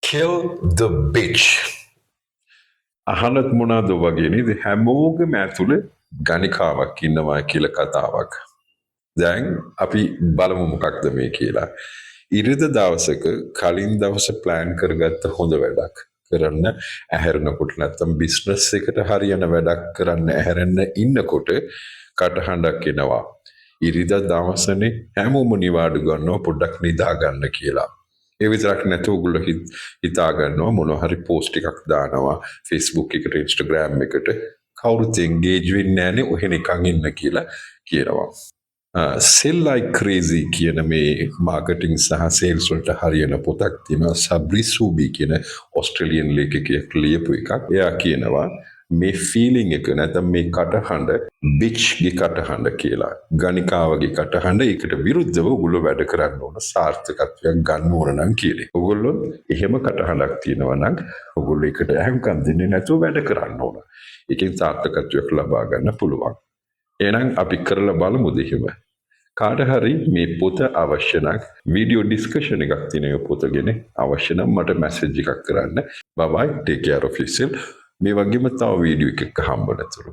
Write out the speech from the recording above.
Kill the bitch. අහලත් මොනවද වගේ නේද හැමෝගේම ඇතුලේ ගණිකාවක් ඉන්නවා කියලා කතාවක්. දැන් අපි බලමු මොකක්ද මේ කියලා. ඉරිද දවසක කලින් දවස ප්ලෑන් කරගත්ත හොඳ වැඩක් කරන්න ඇහැරෙනකොට නැත්තම් බිස්නස් එකට හරියන වැඩක් කරන්න ඇහැරෙන්න ඉන්නකොට කටහඬක් එනවා. ඉරිදා දවසනේ හැමෝම නිවාඩු ගන්නවා පොඩ්ඩක් නිදා ගන්න කියලා. ඒ විතරක් නැතුව ඔයගොල්ලෝ හිතා ගන්නවා මොනවා හරි පෝස්ට් එකක් දානවා Facebook එකට Instagram එකට කවුරුත් එන්ගේජ් වෙන්නේ නැහනේ ඔහෙ නිකන් ඉන්න කියලා කියනවා. Sell like crazy කියන මේ මාකටිං සහ සේල්ස් වලට හරියන පොතක් තියෙනවා සබ්‍රි සූබි කියන ඕස්ට්‍රේලියන් ලේඛකයෙක් ලියපු එකක්. එයා කියනවා මේ ෆීලිං එක නැත්නම් මේ කටහඬ බිච්ගේ කටහඬ කියලා. ගණිකාවගේ කටහඬ ඒකට විරුද්ධව ඔයගොල්ලෝ වැඩ කරන්න ඕන සාර්ථකත්වයක් ගන්න ඕන නම් කියලා. ඔයගොල්ලෝ එහෙම කටහඬක් තියෙනවා නම් ඔයගොල්ලෝ ඒකට අහුම්කම් දෙන්නේ නැතුව වැඩ කරන්න ඕන. ඒකෙන් සාර්ථකත්වයක් ලබා ගන්න පුළුවන්. එහෙනම් අපි කරලා බලමුද එහෙම? කාට හරි මේ පොත අවශ්‍ය නම් වීඩියෝ ඩිස්කෂන් එකක් තියෙන මේ පොත ගැන අවශ්‍ය නම් මට මැසේජ් එකක් කරන්න. bye bye take care of yourself. මේ වගේම තව වීඩියෝ එකක් හම්බ වෙනතුරු